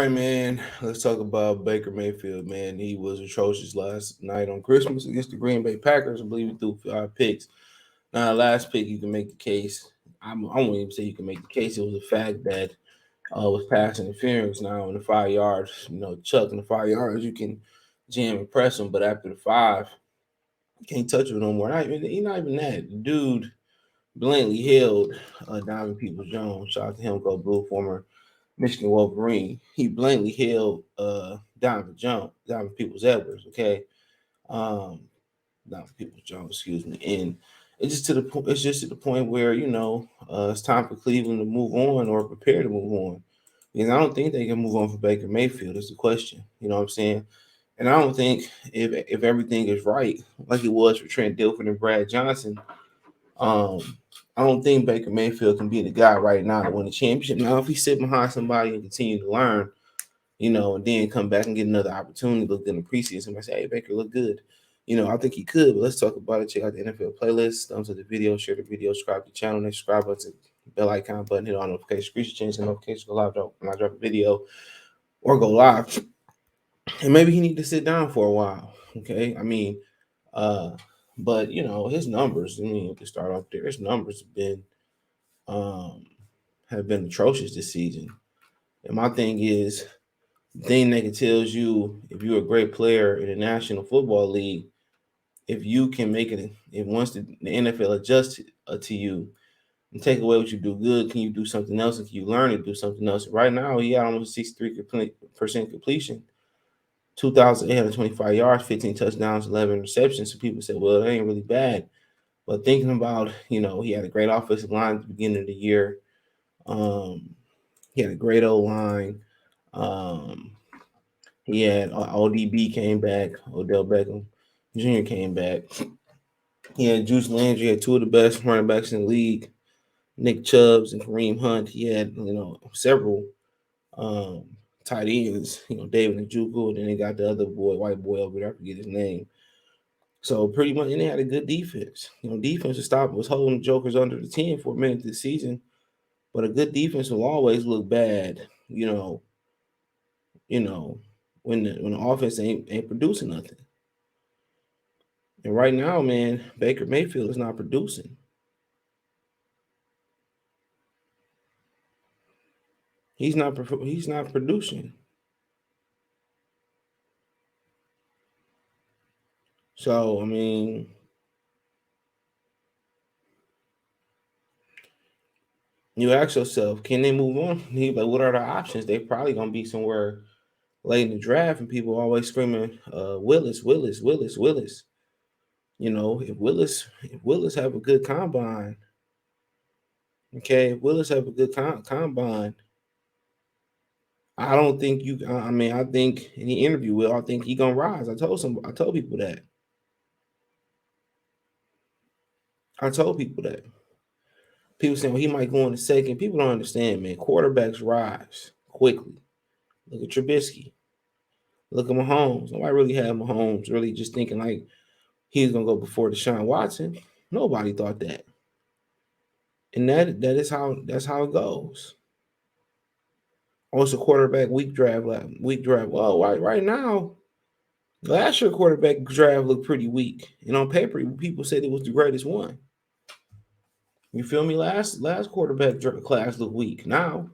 right, man. Let's talk about Baker Mayfield, man. He was atrocious last night on Christmas against the Green Bay Packers. I believe he threw 5 picks. Now, last pick, you can make the case. I won't even say you can make the case. It was the fact that it was pass interference. Now, in the 5 yards, Chuck in the 5 yards, you can jam and press him. But after the five, you can't touch him no more. Not even that. The dude blatantly held Donovan Peoples Jones. Shout out to him, go Blue, former Michigan Wolverine. He blatantly held Donovan Peoples Edwards. Okay, um, Donovan Peoples Jones, excuse me, and it's just to the point where it's time for Cleveland to move on or prepare to move on. Because I don't think they can move on for Baker Mayfield. Is the question. You know what I'm saying? And I don't think if everything is right, like it was for Trent Dilfer and Brad Johnson, um, I don't think Baker Mayfield can be the guy right now to win the championship. Now, if he sit behind somebody and continue to learn, and then come back and get another opportunity, look in the preseason, somebody say, "Hey, Baker, look good." I think he could, but let's talk about it. Check out the NFL playlist, thumbs up the video, share the video, subscribe to the channel, next subscribe button, bell icon button, hit on notification, screen change the notification, go live when I drop a video or go live. And maybe he need to sit down for a while. Okay. Uh, but his numbers, we can start off there. His numbers um have been atrocious this season. And my thing is, the thing that can tells you if you're a great player in the National Football League, if you can make it, if once the NFL adjusts to you and take away what you do good, can you do something else? And can you learn to do something else? Right now, he got almost 63% completion, 2,825 yards, 15 touchdowns, 11 receptions. So people say, well, that ain't really bad. But thinking about, he had a great offensive line at the beginning of the year. Um, he had a great O line. Um, he had ODB came back. Odell Beckham Jr. came back. He had Juice Landry, had two of the best running backs in the league, Nick Chubbs and Kareem Hunt. He had several um, tight ends. David Njoku, and then they got the other boy, white boy over there. I forget his name. So pretty much, and they had a good defense. Defense was holding the Jokers under the 10 for a minute this season. But a good defense will always look bad, you know, when the offense ain't producing nothing. And right now, man, Baker Mayfield is not producing. He's not producing. So you ask yourself, can they move on? Like, what are the options? They probably gonna be somewhere late in the draft, and people always screaming, Willis, Willis, Willis, Willis. If Willis have a good combine, okay, if Willis have a good combine, I don't think you. I think in the interview, I think he gonna rise. I told people that. I told people that. People saying, well, he might go in the second. People don't understand, man. Quarterbacks rise quickly. Look at Trubisky. Look at Mahomes. Nobody really had Mahomes really just thinking like he was gonna go before Deshaun Watson. Nobody thought that. And that's how it goes. Also, quarterback weak draft. Well, right now, last year quarterback draft looked pretty weak, and on paper, people said it was the greatest one. You feel me? Last quarterback class looked weak. Now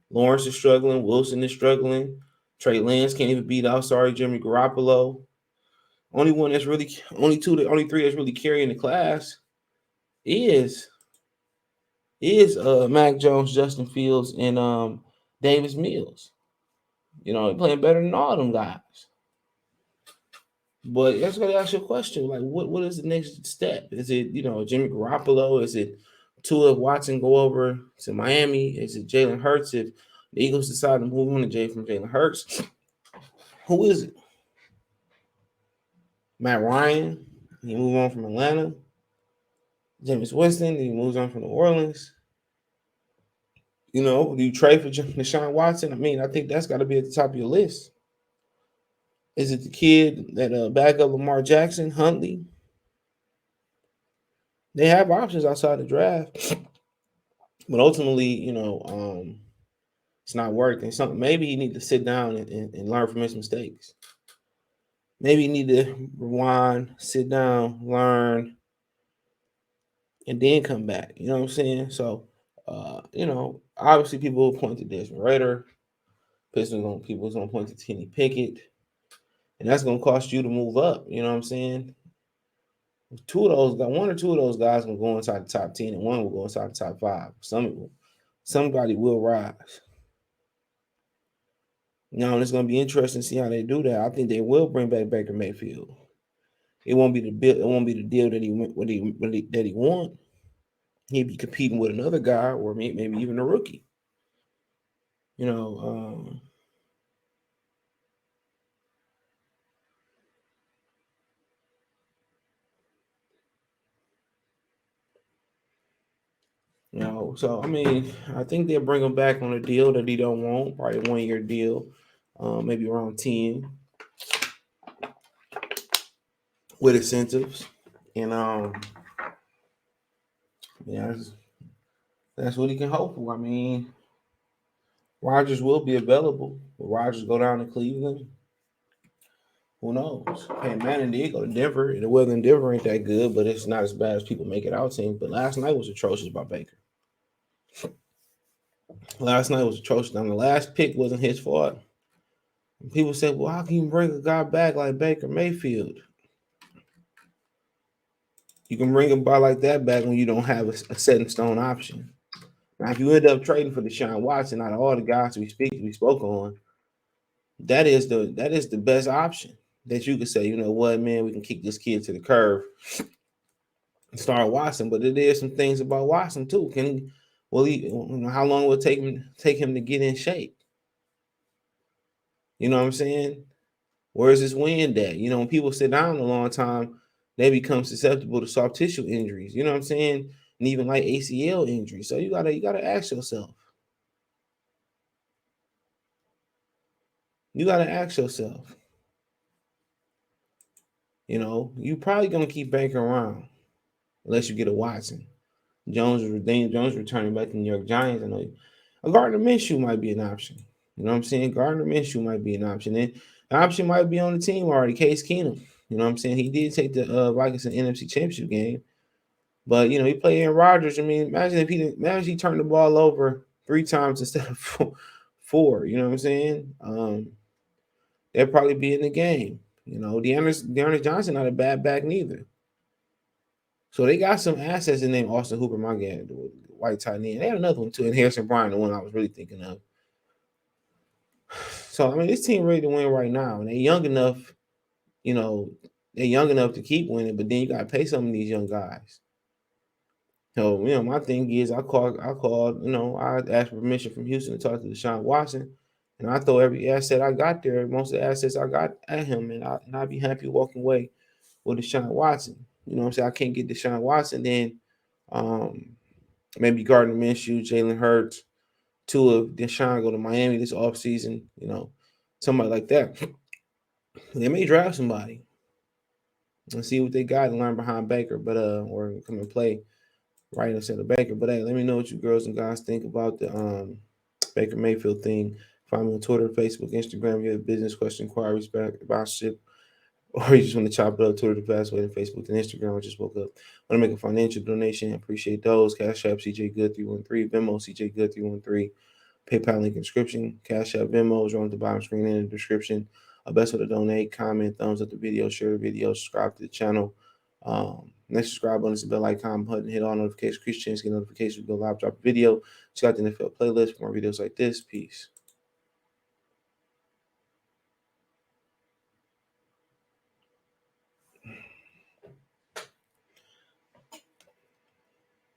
Lawrence is struggling. Wilson is struggling. Trey Lance can't even beat out. Sorry, Jimmy Garoppolo. Only three that's really carrying the class is Mac Jones, Justin Fields, and Davis Mills. They're playing better than all them guys. But that's gonna ask you a question: like, what is the next step? Is it Jimmy Garoppolo? Is it Tua Watson go over to Miami? Is it Jalen Hurts if the Eagles decide to move on to Jalen Hurts? Who is it? Matt Ryan? He move on from Atlanta. Jameis Winston? He moves on from New Orleans. Do you trade for Deshaun Watson? I think that's got to be at the top of your list. Is it the kid that back up Lamar Jackson, Huntley? They have options outside the draft, but ultimately, It's not working. Something maybe he need to sit down and learn from his mistakes. Maybe you need to rewind, sit down, learn, and then come back. You know what I'm saying? So, obviously people will point to Desmond Rader. People's gonna point to Kenny Pickett, and that's gonna cost you to move up. You know what I'm saying? One or two of those guys will go inside the top 10, and one will go inside the top 5. Somebody will rise. Now it's gonna be interesting to see how they do that. I think they will bring back Baker Mayfield. It won't be the bill. It won't be the deal that he want. He'd be competing with another guy, or maybe even a rookie. You know, So I mean, I think they'll bring him back on a deal that he don't want, probably a 1 year deal, maybe around 10, with incentives, and yeah, that's what he can hope for. I mean, Rodgers will be available. Will Rodgers go down to Cleveland? Who knows? Hey, Manning did go to Denver. The weather in Denver ain't that good, but it's not as bad as people make it out to. But last night was atrocious by Baker. Last night was atrocious. Now the last pick wasn't his fault. People said, "Well, how can you bring a guy back like Baker Mayfield? You can bring a guy like that back when you don't have a set in stone option." Now, if you end up trading for Deshaun Watson, out of all the guys we spoke on, that is the best option that you could say. You know what, man, we can kick this kid to the curb and start Watson. But there is some things about Watson too. Can he? Well, how long will it take him to get in shape? You know what I'm saying? Where's his wind at? When people sit down a long time, they become susceptible to soft tissue injuries. You know what I'm saying? And even like ACL injuries. So you gotta ask yourself. You gotta ask yourself. You probably gonna keep Baker around unless you get a Watson. Daniel Jones returning back to the New York Giants. I know a Gardner Minshew might be an option. You know what I'm saying? Gardner Minshew might be an option. And the option might be on the team already. Case Keenum. You know what I'm saying? He did take the Vikings an NFC Championship game. But he played Aaron Rodgers. I mean, imagine he turned the ball over 3 times instead of four. You know what I'm saying? They'll probably be in the game. Dearness Johnson not a bad back neither. So they got some assets in name Austin Hooper, my guy, the white tight end. They had another one too, and Harrison Bryant, the one I was really thinking of. So I mean, this team ready to win right now, and they're young enough. You know, they're young enough to keep winning, but then you got to pay some of these young guys. So my thing is, I asked permission from Houston to talk to Deshaun Watson, and I throw every asset I got there, most of the assets I got at him, and I'd be happy walking away with Deshaun Watson. You know what I'm saying? I can't get Deshaun Watson, then maybe Gardner Minshew, Jalen Hurts, Tua, Deshaun go to Miami this offseason, somebody like that. They may draft somebody and see what they got and learn behind Baker, but or come and play right instead of Baker. But hey, let me know what you girls and guys think about the Baker Mayfield thing. Find me on Twitter, Facebook, Instagram. If you have business question, inquiries, sponsorship, or you just want to chop it up, Twitter the fast way, and Facebook and Instagram. I just woke up. Want to make a financial donation? Appreciate those. Cash App CJ Good 313, Venmo CJ Good 313, PayPal link in description. Cash App Venmo is on the bottom screen in the description. Best way to donate, comment, thumbs up the video, share the video, subscribe to the channel. Next subscribe button is the bell icon button. Hit all notifications. Increase chance to get notifications. We go live, drop a video. Check out the NFL playlist for more videos like this. Peace.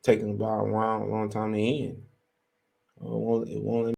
Taking the ball around a long time to end. It won't let